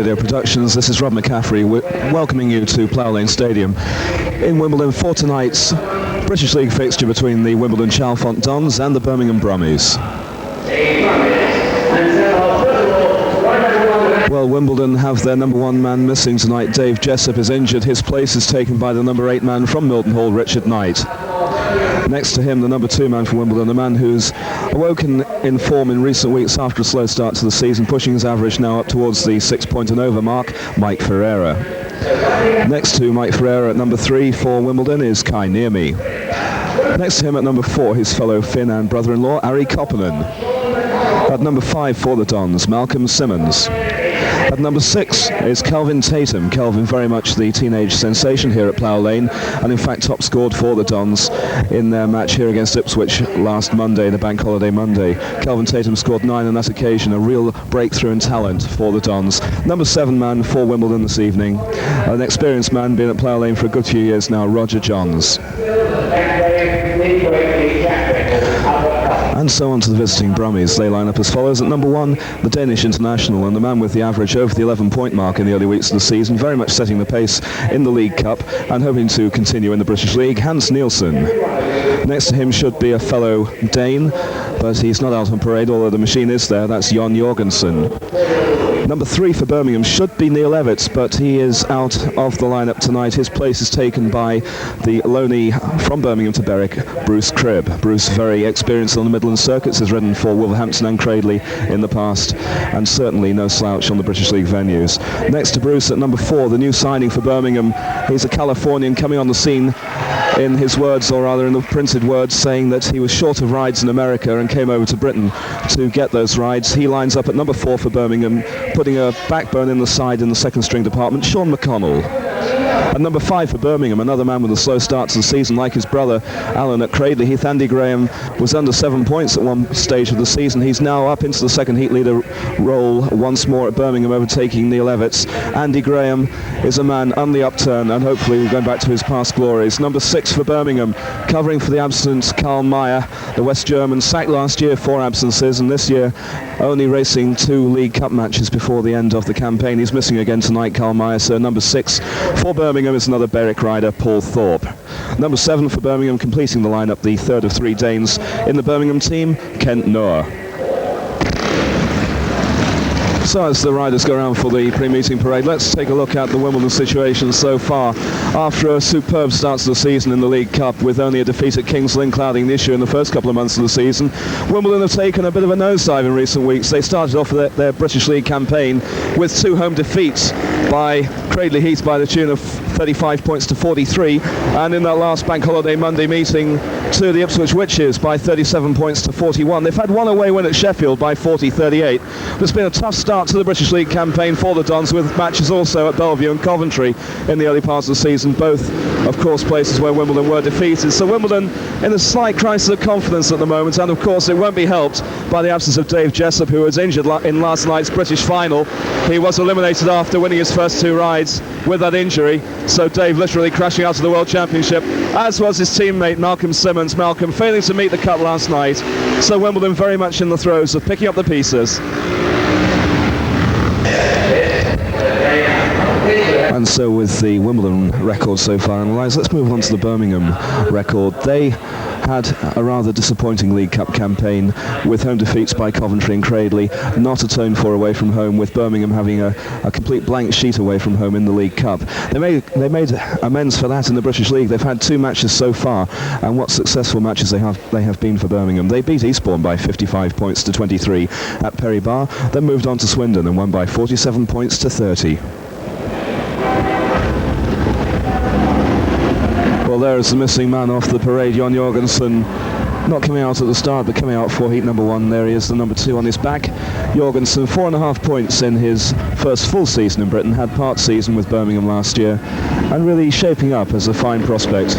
Video Productions. This is Rob McCaffrey welcoming you to Plough Lane Stadium in Wimbledon for tonight's British League fixture between the Wimbledon Chalfont Dons and the Birmingham Brummies. Well, Wimbledon have their number one man missing tonight. Dave Jessup is injured. His place is taken by the number 8 man from Milton Hall, Richard Knight. Next to him, the number 2 man for Wimbledon, a man who's awoken in form in recent weeks after a slow start to the season, pushing his average now up towards the 6-point and over mark, Mike Ferreira. Next to Mike Ferreira at number 3 for Wimbledon is Kai Niemi. Next to him at number 4, his fellow Finn and brother-in-law, Ari Koppanen. At number 5 for the Dons, Malcolm Simmons. At number 6 is Kelvin Tatum. Kelvin very much the teenage sensation here at Plough Lane, and in fact top scored for the Dons in their match here against Ipswich last Monday, the Bank Holiday Monday. Kelvin Tatum scored 9 on that occasion, a real breakthrough in talent for the Dons. Number 7 man for Wimbledon this evening, an experienced man, been at Plough Lane for a good few years now, Roger Johns. And so on to the visiting Brummies. They line up as follows. At number 1, the Danish international and the man with the average over the 11-point mark in the early weeks of the season, very much setting the pace in the League Cup and hoping to continue in the British League, Hans Nielsen. Next to him should be a fellow Dane, but he's not out on parade, although the machine is there. That's Jon Jorgensen. Number 3 for Birmingham should be Neil Evitts, but he is out of the lineup tonight. His place is taken by the loanee from Birmingham to Berwick, Bruce Cribb. Bruce, very experienced on the Midland circuits, has ridden for Wolverhampton and Cradley in the past, and certainly no slouch on the British League venues. Next to Bruce at number 4, the new signing for Birmingham. He's a Californian coming on the scene, in his words, or rather in the printed words, saying that he was short of rides in America and came over to Britain to get those rides. He lines up at number 4 for Birmingham, putting a backbone in the side in the second string department, Sean McConnell. At number 5 for Birmingham, another man with a slow start to the season, like his brother Alan at Cradley Heath. Andy Graham was under 7 points at one stage of the season. He's now up into the second heat leader role once more at Birmingham, overtaking Neil Evitts. Andy Graham is a man on the upturn, and hopefully going back to his past glories. Number 6 for Birmingham, covering for the absent Karl Meyer, the West German, sacked last year for absences, and this year only racing 2 League Cup matches before the end of the campaign. He's missing again tonight, Karl Meyer, so number 6 for Birmingham is another Berwick rider, Paul Thorpe. Number 7 for Birmingham, completing the lineup, the third of 3 Danes in the Birmingham team, Kent Noah. So as the riders go around for the pre-meeting parade, let's take a look at the Wimbledon situation so far. After a superb start to the season in the League Cup, with only a defeat at Kings Lynn clouding the issue in the first couple of months of the season, Wimbledon have taken a bit of a nosedive in recent weeks. They started off their British League campaign with 2 home defeats by Cradley Heath by the tune of 35 points to 43, and in that last Bank Holiday Monday meeting to the Ipswich Witches by 37 points to 41. They've had one away win at Sheffield by 40-38. It's been a tough start to the British League campaign for the Dons, with matches also at Bellevue and Coventry in the early parts of the season, both of course places where Wimbledon were defeated. So Wimbledon in a slight crisis of confidence at the moment, and of course it won't be helped by the absence of Dave Jessup, who was injured in last night's British final. He was eliminated after winning his first 2 rides with that injury, so Dave literally crashing out of the World Championship, as was his teammate Malcolm Simmons. Malcolm failing to meet the cut last night, so Wimbledon very much in the throes of picking up the pieces. And so with the Wimbledon record so far analysed, let's move on to the Birmingham record. They had a rather disappointing League Cup campaign, with home defeats by Coventry and Cradley, not atoned for away from home, with Birmingham having a complete blank sheet away from home in the League Cup. They made amends for that in the British League. They've had 2 matches so far, and what successful matches they have been for Birmingham. They beat Eastbourne by 55 points to 23 at Perry Bar, then moved on to Swindon and won by 47 points to 30. Well, there is the missing man off the parade, Jon Jorgensen, not coming out at the start, but coming out for heat number 1. There he is, the number 2 on his back. Jorgensen, 4.5 points in his first full season in Britain, had part season with Birmingham last year, and really shaping up as a fine prospect.